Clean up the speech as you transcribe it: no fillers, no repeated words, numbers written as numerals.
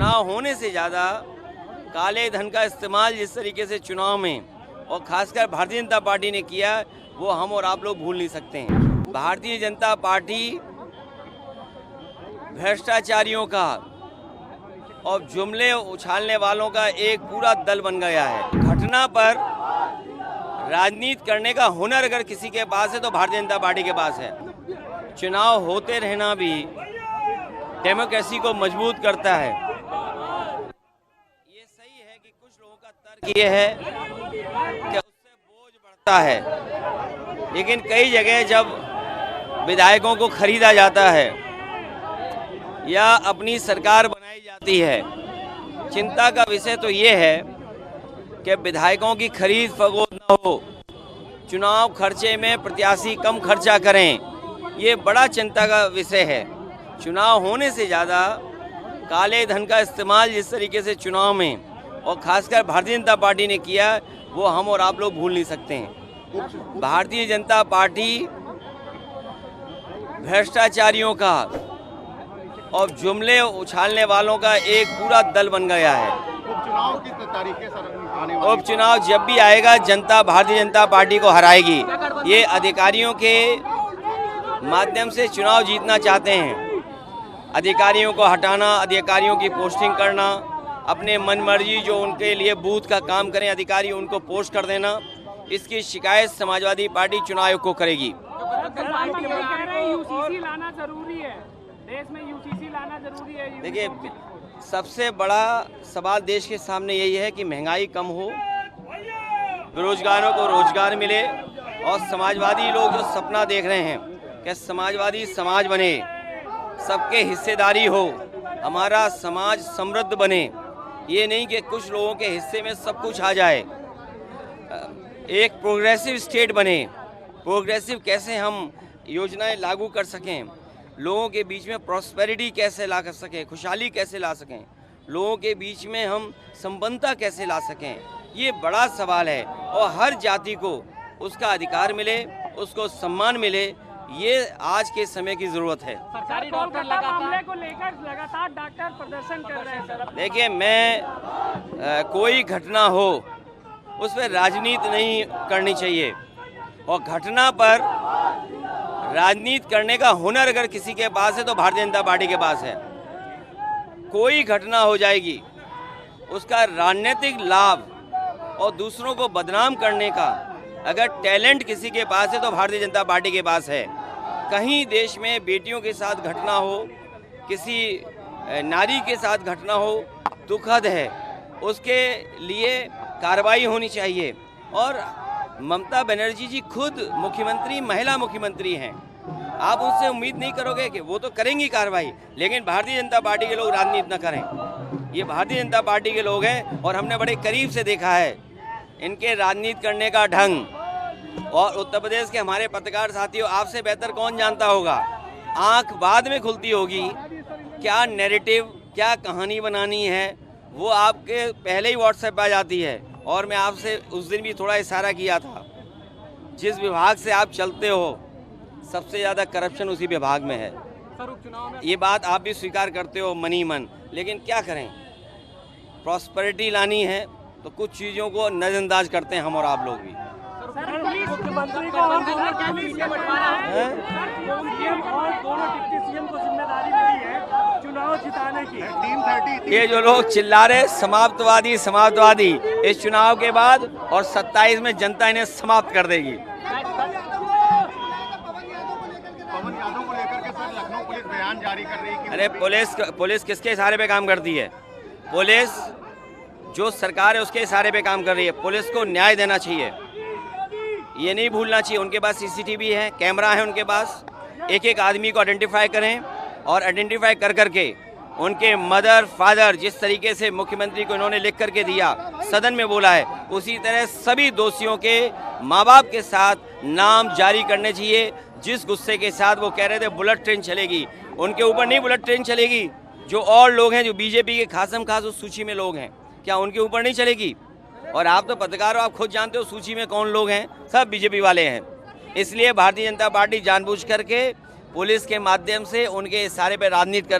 चुनाव होने से ज़्यादा काले धन का इस्तेमाल जिस तरीके से चुनाव में और खासकर भारतीय जनता पार्टी ने किया, वो हम और आप लोग भूल नहीं सकते हैं। भारतीय जनता पार्टी भ्रष्टाचारियों का और जुमले उछालने वालों का एक पूरा दल बन गया है। घटना पर राजनीति करने का हुनर अगर किसी के पास है तो भारतीय जनता पार्टी के पास है। चुनाव होते रहना भी डेमोक्रेसी को मजबूत करता है। ये सही है कि कुछ लोगों का तर्क ये है कि उससे बोझ बढ़ता है, लेकिन कई जगह जब विधायकों को खरीदा जाता है या अपनी सरकार बनाई जाती है, चिंता का विषय तो ये है कि विधायकों की खरीद फरोख्त न हो, चुनाव खर्चे में प्रत्याशी कम खर्चा करें, ये बड़ा चिंता का विषय है। चुनाव होने से ज़्यादा काले धन का इस्तेमाल जिस तरीके से चुनाव में और खासकर भारतीय जनता पार्टी ने किया, वो हम और आप लोग भूल नहीं सकते हैं। भारतीय जनता पार्टी भ्रष्टाचारियों का और जुमले उछालने वालों का एक पूरा दल बन गया है। उपचुनाव किस तरीके से उपचुनाव जब भी आएगा, जनता भारतीय जनता पार्टी को हराएगी। ये अधिकारियों के माध्यम से चुनाव जीतना चाहते हैं। अधिकारियों को हटाना, अधिकारियों की पोस्टिंग करना, अपने मनमर्जी जो उनके लिए बूथ का काम करें अधिकारी उनको पोस्ट कर देना, इसकी शिकायत समाजवादी पार्टी चुनाव आयोग को करेगी। यूसीसी लाना जरूरी है, देश में यूसीसी लाना जरूरी है। देखिए, सबसे बड़ा सवाल देश के सामने यही है कि महंगाई कम हो, बेरोजगारों को रोजगार मिले और समाजवादी लोग जो सपना देख रहे हैं कि समाजवादी समाज बने, सबके हिस्सेदारी हो, हमारा समाज समृद्ध बने, ये नहीं कि कुछ लोगों के हिस्से में सब कुछ आ जाए। एक प्रोग्रेसिव स्टेट बने। प्रोग्रेसिव कैसे हम योजनाएं लागू कर सकें, लोगों के बीच में प्रॉस्पेरिटी कैसे ला कर सकें, खुशहाली कैसे ला सकें, लोगों के बीच में हम संबंधता कैसे ला सकें, ये बड़ा सवाल है। और हर जाति को उसका अधिकार मिले, उसको सम्मान मिले, ये आज के समय की जरूरत है। सरकारी डॉक्टर मामले को लेकर लगातार डॉक्टर प्रदर्शन कर रहे हैं सर। देखिए, मैं कोई घटना हो उस पर राजनीति नहीं करनी चाहिए, और घटना पर राजनीति करने का हुनर अगर किसी के पास है तो भारतीय जनता पार्टी के पास है। कोई घटना हो जाएगी, उसका राजनीतिक लाभ और दूसरों को बदनाम करने का अगर टैलेंट किसी के पास है तो भारतीय जनता पार्टी के पास है। कहीं देश में बेटियों के साथ घटना हो, किसी नारी के साथ घटना हो, दुखद है, उसके लिए कार्रवाई होनी चाहिए। और ममता बनर्जी जी खुद मुख्यमंत्री, महिला मुख्यमंत्री हैं, आप उनसे उम्मीद नहीं करोगे कि वो तो करेंगी कार्रवाई, लेकिन भारतीय जनता पार्टी के लोग राजनीति न करें। ये भारतीय जनता पार्टी के लोग हैं और हमने बड़े करीब से देखा है इनके राजनीति करने का ढंग। और उत्तर प्रदेश के हमारे पत्रकार साथियों, आपसे बेहतर कौन जानता होगा, आंख बाद में खुलती होगी, क्या नैरेटिव, क्या कहानी बनानी है, वो आपके पहले ही व्हाट्सएप पे आ जाती है। और मैं आपसे उस दिन भी थोड़ा इशारा किया था, जिस विभाग से आप चलते हो सबसे ज़्यादा करप्शन उसी विभाग में है। ये बात आप भी स्वीकार करते हो मनी मन, लेकिन क्या करें, प्रॉस्पेरिटी लानी है तो कुछ चीज़ों को नज़रअंदाज करते हैं हम और आप लोग भी। मुख्यमंत्री को हम दोनों क्या बंटवारा है, दोनों डिप्टी सीएम को जिम्मेदारी मिली है चुनाव जिताने की। ये जो लोग चिल्ला रहे समाप्तवादी समाप्तवादी, इस चुनाव के बाद और 27 में जनता इन्हें समाप्त कर देगी। पवन यादव को लेकर के सर लखनऊ पुलिस बयान जारी कर रही है। अरे पुलिस किसके इशारे पे काम करती है? पुलिस जो सरकार है उसके इशारे पे काम कर रही है। पुलिस को न्याय देना चाहिए, ये नहीं भूलना चाहिए। उनके पास सीसीटीवी है, कैमरा है उनके पास, एक एक आदमी को आइडेंटिफाई करें और आइडेंटिफाई कर करके उनके मदर फादर, जिस तरीके से मुख्यमंत्री को इन्होंने लिख करके दिया, सदन में बोला है, उसी तरह सभी दोषियों के माँ बाप के साथ नाम जारी करने चाहिए। जिस गुस्से के साथ वो कह रहे थे बुलेट ट्रेन चलेगी, उनके ऊपर नहीं बुलेट ट्रेन चलेगी। जो और लोग हैं, जो बीजेपी के खासम खास उस सूची में लोग हैं, क्या उनके ऊपर नहीं चलेगी? और आप तो पत्रकार हो, आप खुद जानते हो सूची में कौन लोग हैं, सब बीजेपी वाले हैं। इसलिए भारतीय जनता पार्टी जानबूझ करके पुलिस के माध्यम से उनके इशारे पर राजनीति कर